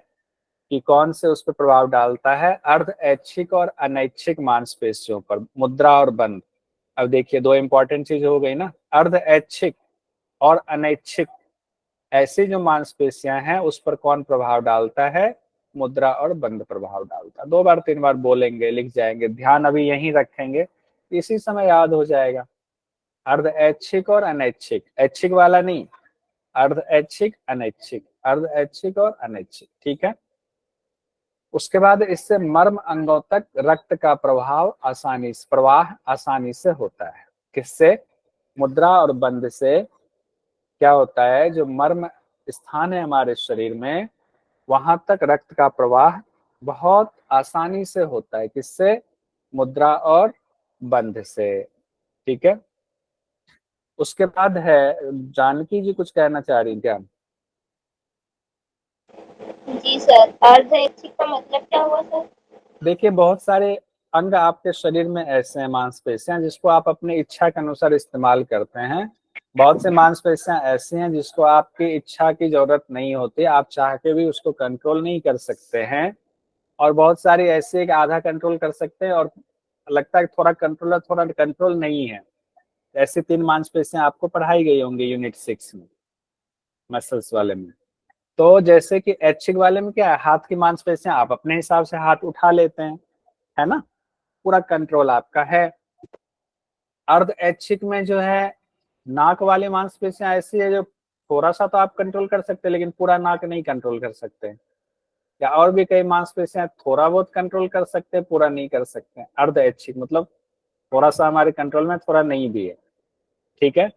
कि कौन से उस पर प्रभाव डालता है, अर्ध ऐच्छिक और अनैच्छिक मांसपेशियों पर, मुद्रा और बंद। अब देखिए दो इंपॉर्टेंट चीज हो गई ना, अर्ध ऐच्छिक और अनैच्छिक, ऐसी जो मांसपेशियां हैं उस पर कौन प्रभाव डालता है, मुद्रा और बंद प्रभाव डालता है। 2 बार 3 बार बोलेंगे, लिख जाएंगे, ध्यान अभी यहीं रखेंगे, इसी समय याद हो जाएगा। अर्ध ऐच्छिक और अनैच्छिक, ऐच्छिक वाला नहीं, अर्ध ऐच्छिक अनैच्छिक, अर्ध ऐच्छिक और अनैच्छिक, ठीक है। उसके बाद इससे मर्म अंगों तक रक्त का प्रवाह आसानी से होता है। किससे, मुद्रा और बंद से क्या होता है, जो मर्म स्थान है हमारे शरीर में वहां तक रक्त का प्रवाह बहुत आसानी से होता है। किससे, मुद्रा और बंध से, ठीक है। उसके बाद है, जानकी जी कुछ कहना चाह रही क्या? जी सर, अर्ध ऐच्छिक का मतलब क्या हुआ सर? देखिए बहुत सारे अंग आपके शरीर में ऐसे हैं, मांसपेशियां जिसको आप अपनी इच्छा के अनुसार इस्तेमाल करते हैं। बहुत से मांसपेशियां ऐसी हैं जिसको आपकी इच्छा की जरूरत नहीं होती, आप चाह के भी उसको कंट्रोल नहीं कर सकते हैं। और बहुत सारी ऐसी है कि आधा कंट्रोल कर सकते हैं और लगता है थोड़ा कंट्रोल है, थोड़ा कंट्रोल नहीं है। ऐसी 3 मांसपेशियां आपको पढ़ाई गई होंगी यूनिट 6 में, मसल्स वाले में। तो जैसे कि ऐच्छिक वाले में क्या है, हाथ की मांसपेशियां आप अपने हिसाब से हाथ उठा लेते हैं, है ना, पूरा कंट्रोल आपका है। अर्ध ऐच्छिक में जो है नाक वाली मांसपेशियां ऐसी है जो थोड़ा सा तो आप कंट्रोल कर सकते हैं लेकिन पूरा नाक नहीं कंट्रोल कर सकते, या और भी कई मांसपेशियां थोड़ा बहुत कंट्रोल कर सकते हैं, पूरा नहीं कर सकते। अर्ध ऐच्छिक मतलब थोड़ा सा हमारे कंट्रोल में, थोड़ा नहीं भी है, ठीक है।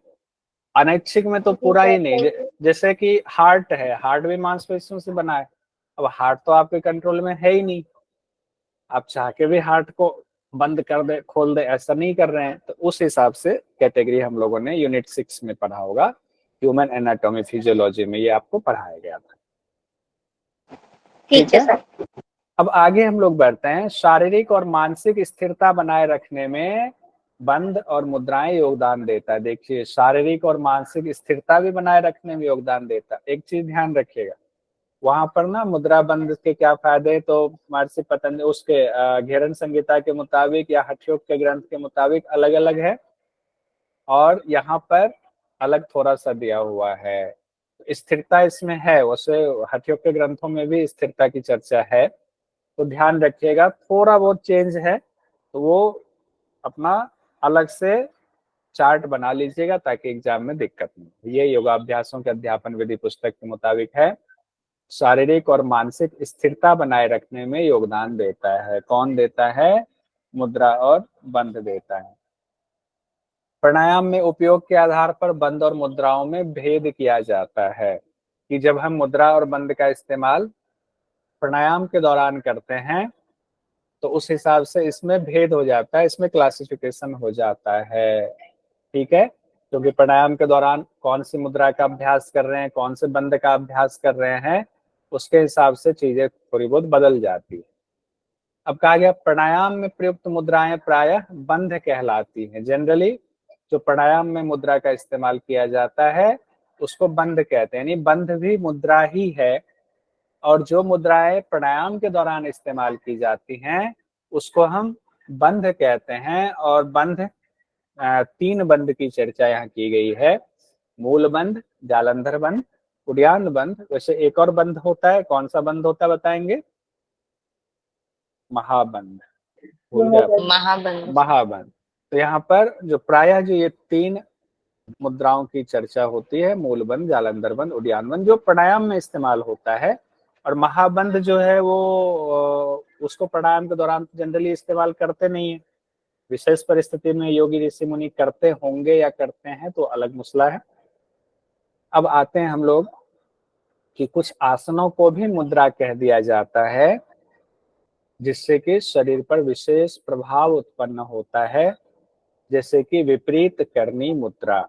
अनैच्छिक में तो जी पूरा ही सर, नहीं, थैंक यू। जैसे कि हार्ट है, हार्ट भी मांसपेशियों से बना है। अब हार्ट तो आपके कंट्रोल में है ही नहीं, आप चाह के भी हार्ट को बंद कर दे खोल दे ऐसा नहीं कर रहे हैं। तो उस हिसाब से कैटेगरी हम लोगों ने यूनिट 6 में पढ़ा होगा, ह्यूमन एनाटॉमी फिजियोलॉजी में ये आपको पढ़ाया गया था, ठीक ठीक है है। सर। अब आगे हम लोग बढ़ते हैं, शारीरिक और मानसिक स्थिरता बनाए रखने में बंद और मुद्राएं योगदान देता है। देखिए शारीरिक और मानसिक स्थिरता भी बनाए रखने में योगदान देता है। एक चीज ध्यान रखिएगा, वहां पर ना मुद्रा बंद के क्या फायदे, तो महर्षि पतंजलि उसके घेरन संहिता के मुताबिक या हठयोग के ग्रंथ के मुताबिक अलग अलग है, और यहाँ पर अलग थोड़ा सा दिया हुआ है। स्थिरता इसमें है, वैसे हठयोग के ग्रंथों में भी स्थिरता की चर्चा है, तो ध्यान रखिएगा थोड़ा बहुत चेंज है तो वो अपना अलग से चार्ट बना लीजिएगा ताकि एग्जाम में दिक्कत नहीं हो। ये योगाभ्यासों के अध्यापन विधि पुस्तक के मुताबिक है, शारीरिक और मानसिक स्थिरता बनाए रखने में योगदान देता है। कौन देता है, मुद्रा और बंध देता है। प्राणायाम में उपयोग के आधार पर बंद और मुद्राओं में भेद किया जाता है, कि जब हम मुद्रा और बंद का इस्तेमाल प्राणायाम के दौरान करते हैं तो उस हिसाब से इसमें भेद हो जाता है, इसमें क्लासिफिकेशन हो जाता है, ठीक है। क्योंकि प्राणायाम के दौरान कौन सी मुद्रा का अभ्यास कर रहे हैं, कौन से बंद का अभ्यास कर रहे हैं, उसके हिसाब से चीजें थोड़ी बहुत बदल जाती है। अब कहा गया प्राणायाम में प्रयुक्त मुद्राएं प्रायः बंध कहलाती हैं। जनरली जो प्राणायाम में मुद्रा का इस्तेमाल किया जाता है उसको बंध कहते हैं, यानी बंध भी मुद्रा ही है। और जो मुद्राएं प्राणायाम के दौरान इस्तेमाल की जाती हैं उसको हम बंध कहते हैं। और बंध 3 बंध की चर्चा यहाँ की गई है, मूल बंध, जालंधर बंध, उद्यान बंध। वैसे एक और बंध होता है, कौन सा बंध होता है बताएंगे? महाबंध, भूल गया, महाबंद। महाबंध। तो यहाँ पर जो प्रायः जो ये 3 मुद्राओं की चर्चा होती है, मूल बंध, जालंधर बंध, उद्यान बंध, जो प्राणायाम में इस्तेमाल होता है। और महाबंध जो है वो उसको प्राणायाम के दौरान जनरली इस्तेमाल करते नहीं है। विशेष परिस्थिति में योगी ऋषि मुनि करते होंगे या करते हैं तो अलग मसला है। अब आते हैं हम लोग कि कुछ आसनों को भी मुद्रा कह दिया जाता है जिससे कि शरीर पर विशेष प्रभाव उत्पन्न होता है, जैसे कि विपरीत करनी मुद्रा।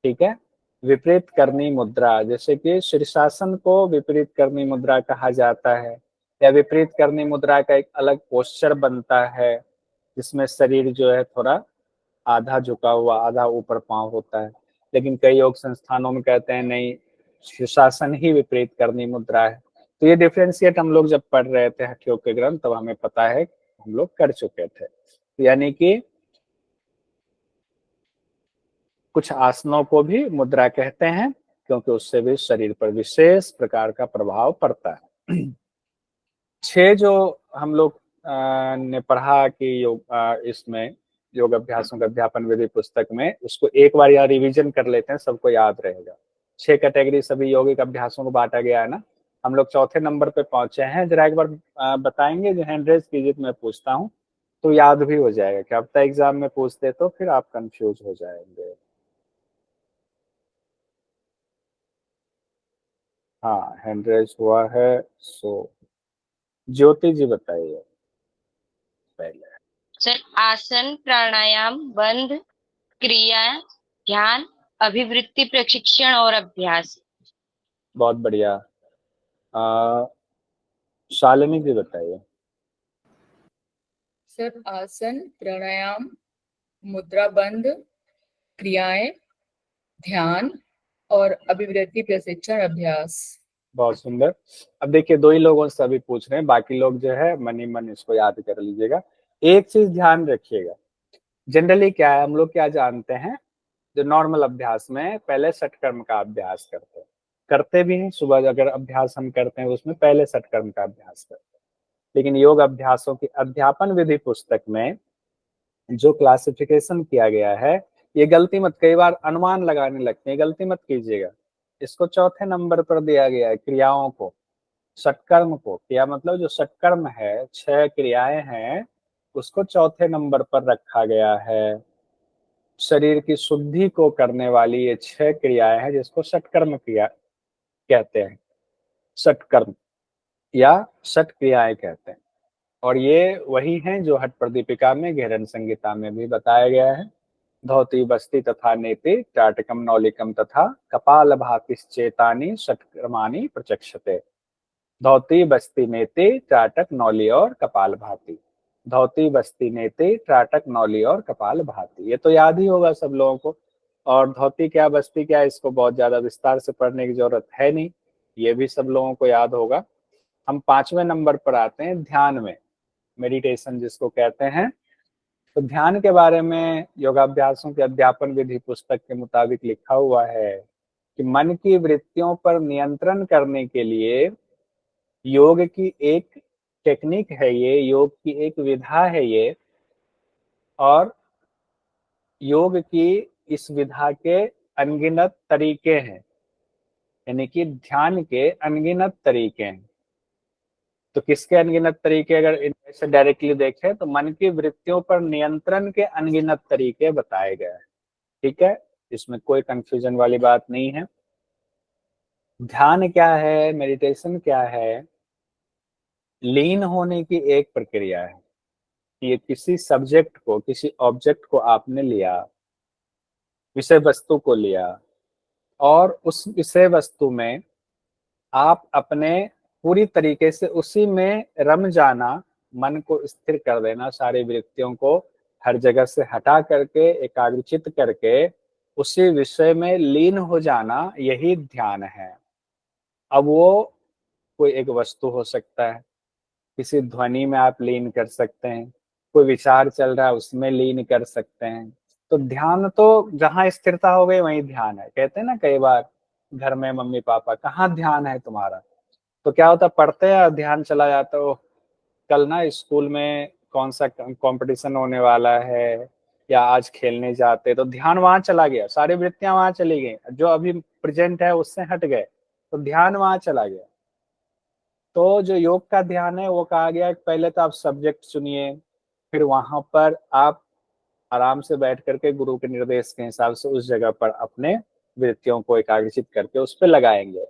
ठीक है, विपरीत करनी मुद्रा, जैसे कि शीर्षासन को विपरीत करनी मुद्रा कहा जाता है, या विपरीत करनी मुद्रा का एक अलग पोस्चर बनता है जिसमें शरीर जो है थोड़ा आधा झुका हुआ आधा ऊपर पांव होता है। लेकिन कई योग संस्थानों में कहते हैं नहीं, शीर्षासन ही विपरीत करनी मुद्रा है। तो ये डिफ्रेंशिएट हम लोग जब पढ़ रहे थे हठ योग के ग्रंथ तब हमें पता है, हम लोग कर चुके थे। यानी कि कुछ आसनों को भी मुद्रा कहते हैं क्योंकि उससे भी शरीर पर विशेष प्रकार का प्रभाव पड़ता है। 6 जो हम लोग ने पढ़ा कि इसमें योग अभ्यासों का अध्यापन विधि पुस्तक में, उसको एक बार यहाँ रिवीजन कर लेते हैं, सबको याद रहेगा। 6 कैटेगरी सभी यौगिक अभ्यासों को बांटा गया है ना। हम लोग चौथे नंबर पे पहुंचे हैं। जरा एक बार बताएंगे, जो हैंड रेज कीजिए तो मैं पूछता हूँ, तो याद भी हो जाएगा। क्या पता एग्जाम में पूछते तो फिर आप कंफ्यूज हो जाएंगे। हाँ, हैंड रेज हुआ है। सो ज्योति जी बताइए पहले। सर, आसन, प्राणायाम, बंध, क्रिया, ध्यान, अभिवृत्ति प्रशिक्षण और अभ्यास। बहुत बढ़िया। शालिनी जी बताइए। सर, आसन, प्राणायाम, मुद्रा बंध, क्रियाएं, ध्यान और अभिवृत्ति प्रशिक्षण अभ्यास। बहुत सुंदर। अब देखिए, 2 ही लोगों से अभी पूछ रहे हैं, बाकी लोग जो है मन ही मन इसको याद कर लीजिएगा। एक चीज ध्यान रखिएगा, जनरली क्या है, हम लोग क्या जानते हैं, जो नॉर्मल अभ्यास में पहले षटकर्म का अभ्यास करते भी हैं। सुबह अगर अभ्यास हम करते हैं उसमें पहले षटकर्म का अभ्यास करते हैं। लेकिन योग अभ्यासों की अध्यापन विधि पुस्तक में जो क्लासिफिकेशन किया गया है, ये गलती मत, कई बार अनुमान लगाने लगते हैं, गलती मत कीजिएगा। इसको चौथे नंबर पर दिया गया है, क्रियाओं को, षटकर्म को। क्रिया मतलब जो षटकर्म है, 6 क्रियाएं हैं, उसको चौथे नंबर पर रखा गया है। शरीर की शुद्धि को करने वाली ये 6 क्रियाएं हैं जिसको षटकर्म क्रिया कहते हैं, षटकर्म या षट क्रियाएं कहते हैं। और ये वही हैं जो हठ प्रदीपिका में, घेरन संहिता में भी बताया गया है। धौती बस्ती तथा नेति टाटकम नौलिकम तथा कपाल भातिश्चेतानि षटकर्माणि प्रचक्षते। धौती बस्ती नेति टाटक नौली और कपाल भाती। धौती बस्ती नेति टाटक नौली और कपाल भाती, ये तो याद ही होगा सब लोगों को। और धौती क्या बस्ती क्या, इसको बहुत ज्यादा विस्तार से पढ़ने की जरूरत है नहीं, ये भी सब लोगों को याद होगा। हम 5वें नंबर पर आते हैं, ध्यान में, मेडिटेशन जिसको कहते हैं। तो ध्यान के बारे में योगाभ्यासों के अध्यापन विधि पुस्तक के मुताबिक लिखा हुआ है कि मन की वृत्तियों पर नियंत्रण करने के लिए योग की एक टेक्निक है, ये योग की एक विधा है ये। और योग की इस विधा के अनगिनत तरीके हैं, यानी कि ध्यान के अनगिनत तरीके हैं। तो किसके अनगिनत तरीके, अगर इनसे डायरेक्टली देखें तो मन की वृत्तियों पर नियंत्रण के अनगिनत तरीके बताए गए हैं। ठीक है, इसमें कोई कंफ्यूजन वाली बात नहीं है। ध्यान क्या है, मेडिटेशन क्या है, लीन होने की एक प्रक्रिया है। ये किसी सब्जेक्ट को, किसी ऑब्जेक्ट को आपने लिया, विषय वस्तु को लिया, और उस विषय वस्तु में आप अपने पूरी तरीके से उसी में रम जाना, मन को स्थिर कर देना, सारी वृत्तियों को हर जगह से हटा करके एकाग्रचित करके उसी विषय में लीन हो जाना, यही ध्यान है। अब वो कोई एक वस्तु हो सकता है, किसी ध्वनि में आप लीन कर सकते हैं, कोई विचार चल रहा है उसमें लीन कर सकते हैं। तो ध्यान तो जहां स्थिरता हो गई वहीं ध्यान है। कहते हैं ना कई बार घर में मम्मी पापा, कहाँ ध्यान है तुम्हारा, तो क्या होता, पढ़ते हैं और ध्यान चला जाता है, कल ना स्कूल में कौन सा कंपटीशन होने वाला है, या आज खेलने जाते, तो ध्यान वहां चला गया, सारी वृत्तियां वहां चली गई, जो अभी प्रेजेंट है उससे हट गए, तो ध्यान वहां चला गया। तो जो योग का ध्यान है वो कहा गया है कि पहले तो आप सब्जेक्ट चुनिए, फिर वहां पर आप आराम से बैठ करके गुरु के निर्देश के हिसाब से उस जगह पर अपने वृत्तियों को एकाग्रचित करके उस पर लगाएंगे।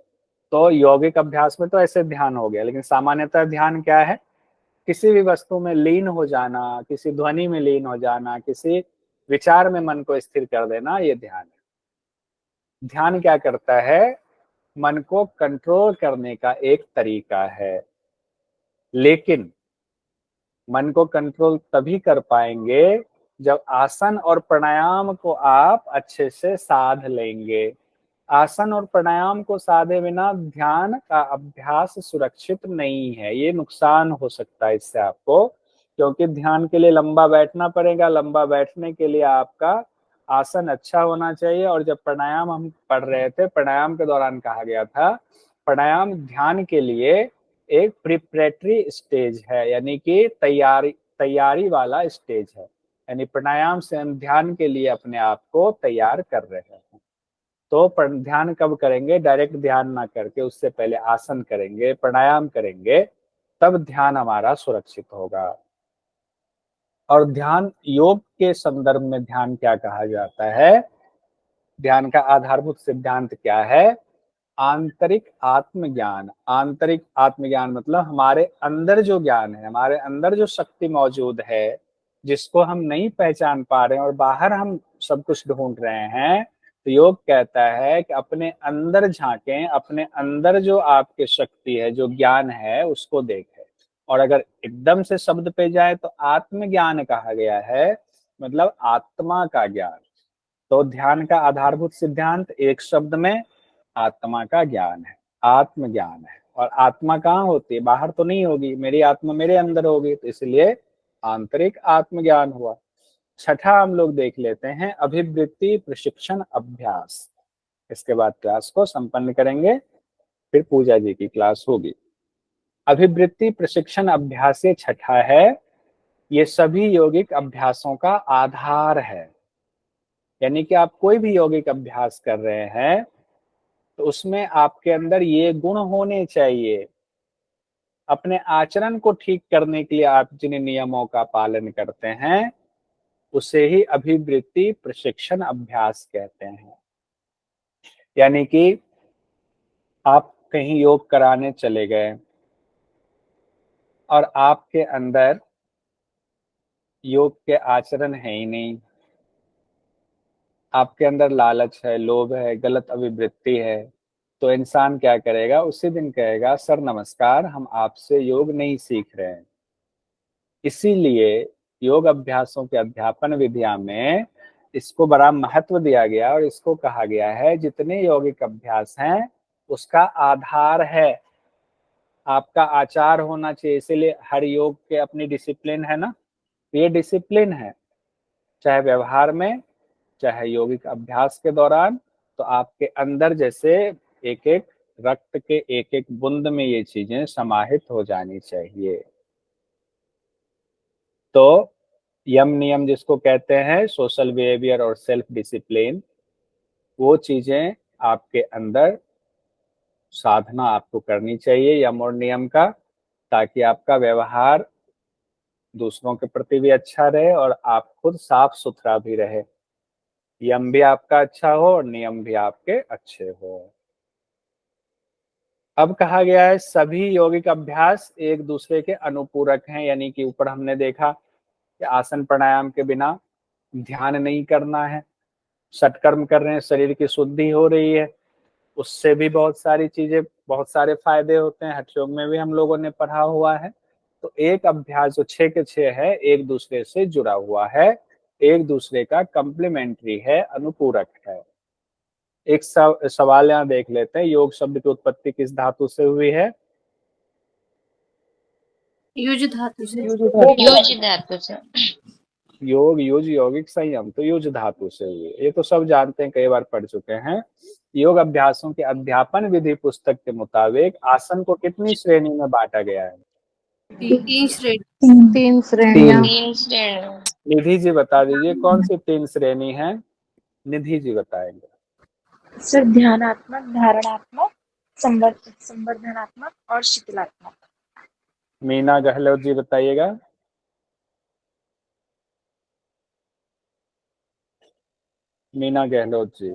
तो यौगिक अभ्यास में तो ऐसे ध्यान हो गया, लेकिन सामान्यतः ध्यान क्या है? किसी भी वस्तु में लीन हो जाना, किसी ध्वनि में लीन हो जाना, किसी विचार में मन को स्थिर कर देना, ये ध्यान है। ध्यान क्या करता है? मन को कंट्रोल करने का एक तरीका है। लेकिन मन को कंट्रोल तभी कर पाएंगे जब आसन और प्राणायाम को आप अच्छे से साध लेंगे। आसन और प्राणायाम को साधे बिना ध्यान का अभ्यास सुरक्षित नहीं है। ये नुकसान हो सकता है इससे आपको, क्योंकि ध्यान के लिए लंबा बैठना पड़ेगा। लंबा बैठने के लिए आपका आसन अच्छा होना चाहिए। और जब प्राणायाम हम पढ़ रहे थे, प्राणायाम के दौरान कहा गया था, प्राणायाम ध्यान के लिए एक प्रिपरेटरी स्टेज है, यानी कि तैयारी वाला स्टेज है। यानी प्राणायाम से हम ध्यान के लिए अपने आप को तैयार कर रहे हैं। तो ध्यान कब करेंगे? डायरेक्ट ध्यान ना करके उससे पहले आसन करेंगे, प्राणायाम करेंगे, तब ध्यान हमारा सुरक्षित होगा। और ध्यान योग के संदर्भ में ध्यान क्या कहा जाता है? ध्यान का आधारभूत सिद्धांत क्या है? आंतरिक आत्मज्ञान। आंतरिक आत्मज्ञान मतलब हमारे अंदर जो ज्ञान है, हमारे अंदर जो शक्ति मौजूद है, जिसको हम नहीं पहचान पा रहे हैं और बाहर हम सब कुछ ढूंढ रहे हैं, तो योग कहता है कि अपने अंदर झांकें, अपने अंदर जो आपकी शक्ति है, जो ज्ञान है, उसको देखें। और अगर एकदम से शब्द पे जाए तो आत्मज्ञान कहा गया है, मतलब आत्मा का ज्ञान। तो ध्यान का आधारभूत सिद्धांत एक शब्द में आत्मा का ज्ञान है, आत्मज्ञान है। और आत्मा कहाँ होती है? बाहर तो नहीं होगी, मेरी आत्मा मेरे अंदर होगी, तो इसलिए आंतरिक आत्मज्ञान हुआ। छठा हम लोग देख लेते हैं, अभिवृत्ति प्रशिक्षण अभ्यास। इसके बाद क्लास को संपन्न करेंगे, फिर पूजा जी की क्लास होगी। अभिवृत्ति प्रशिक्षण अभ्यास ये छठा है। ये सभी यौगिक अभ्यासों का आधार है। यानी कि आप कोई भी यौगिक अभ्यास कर रहे हैं तो उसमें आपके अंदर ये गुण होने चाहिए। अपने आचरण को ठीक करने के लिए आप जिन नियमों का पालन करते हैं उसे ही अभिवृत्ति प्रशिक्षण अभ्यास कहते हैं। यानी कि आप कहीं योग कराने चले गए और आपके अंदर योग के आचरण है ही नहीं, आपके अंदर लालच है, लोभ है, गलत अभिवृत्ति है, तो इंसान क्या करेगा? उसी दिन कहेगा, सर नमस्कार, हम आपसे योग नहीं सीख रहे हैं। इसीलिए योग अभ्यासों के अध्यापन विधिया में इसको बड़ा महत्व दिया गया और इसको कहा गया है जितने यौगिक अभ्यास हैं उसका आधार है आपका आचार होना चाहिए। इसीलिए हर योग के अपनी डिसिप्लिन है ना, ये डिसिप्लिन है, चाहे व्यवहार में, चाहे यौगिक अभ्यास के दौरान। तो आपके अंदर जैसे एक एक रक्त के एक एक बूंद में ये चीजें समाहित हो जानी चाहिए। तो यम नियम जिसको कहते हैं, सोशल बिहेवियर और सेल्फ डिसिप्लिन, वो चीजें आपके अंदर साधना आपको करनी चाहिए यम और नियम का, ताकि आपका व्यवहार दूसरों के प्रति भी अच्छा रहे और आप खुद साफ सुथरा भी रहे। यम भी आपका अच्छा हो और नियम भी आपके अच्छे हो। अब कहा गया है सभी यौगिक अभ्यास एक दूसरे के अनुपूरक हैं। यानी कि ऊपर हमने देखा कि आसन प्राणायाम के बिना ध्यान नहीं करना है। सत्कर्म कर रहे हैं, शरीर की शुद्धि हो रही है, उससे भी बहुत सारी चीजें, बहुत सारे फायदे होते हैं। हठ योग में भी हम लोगों ने पढ़ा हुआ है। तो एक अभ्यास जो 6 के 6 है, एक दूसरे से जुड़ा हुआ है, एक दूसरे का कम्प्लीमेंट्री है, अनुपूरक है। एक सवाल यहाँ देख लेते हैं, योग शब्द की उत्पत्ति किस धातु से हुई है? युज धातु से। युज धातु से। योग, युज, यौगिक, संयम, तो युज धातु से हुई है। ये तो सब जानते हैं, कई बार पढ़ चुके हैं। योग अभ्यासों के अध्यापन विधि पुस्तक के मुताबिक आसन को कितनी श्रेणी में बांटा गया है? 3 श्रेणी। 3 श्रेणियां। 3 श्रेणी। निधि जी बता दीजिए कौन सी 3 श्रेणी है? निधि जी बताएंगे। सर ध्यानात्मक, धारणात्मक संवर्धनात्मक और शिथिलात्मक। मीना गहलोत जी बताइएगा। मीना गहलोत जी,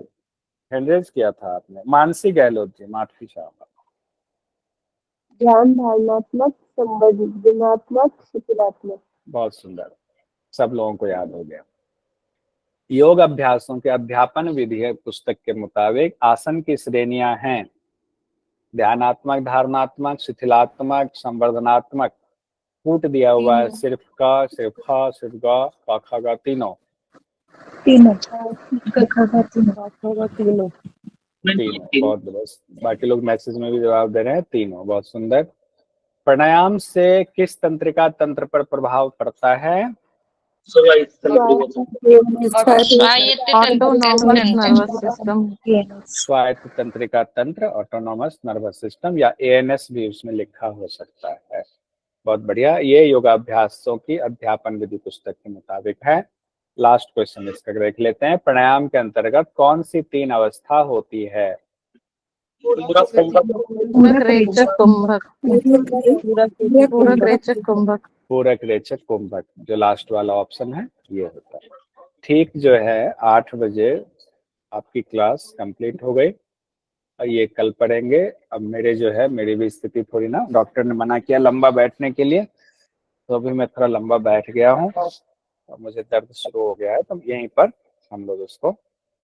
हैंड रेज किया था आपने। मानसी गहलोत जी, माफी चाहूंगा। ध्यान धारणात्मक, संवर्धनात्मक, शिथिलात्मक। बहुत सुंदर, सब लोगों को याद हो गया। योग अभ्यासों के अध्यापन विधि पुस्तक के मुताबिक आसन की श्रेणियां हैं ध्यानात्मक, धारणात्मक, शिथिलात्मक, संवर्धनात्मक। कूट दिया हुआ है सिर्फ का, सिर्फ ख, सिर्फ ग, क, ख, ग, तीनों तीनों। तीनों। बहुत दुरुस्त। बाकी लोग मैसेज में भी जवाब दे रहे हैं, तीनों। बहुत सुंदर। प्राणायाम से किस तंत्रिका तंत्र पर प्रभाव पड़ता है? स्वायत्त नर्वस सिस्टम। स्वायत्त तंत्रिका तंत्र, ऑटोनोमस नर्वस सिस्टम, या एएनएस भी उसमें लिखा हो सकता है। बहुत बढ़िया। ये योगाभ्यासों की अध्यापन विधि पुस्तक के मुताबिक है। लास्ट क्वेश्चन इसका देख लेते हैं। प्राणायाम के अंतर्गत कौन सी 3 अवस्था होती है? पूरक, रेचक, कुंभक। पूरक, रेचक, कुंभक। पूरक, रेचक, कुंभक, जो लास्ट वाला ऑप्शन है ये होता है। ठीक जो है 8 बजे आपकी क्लास कंप्लीट हो गई और ये कल पढ़ेंगे। अब मेरी भी स्थिति थोड़ी ना, डॉक्टर ने मना किया लंबा बैठने के लिए, तो अभी मैं थोड़ा लंबा बैठ गया हूँ और मुझे दर्द शुरू हो गया है, तो यहीं पर हम लोग इसको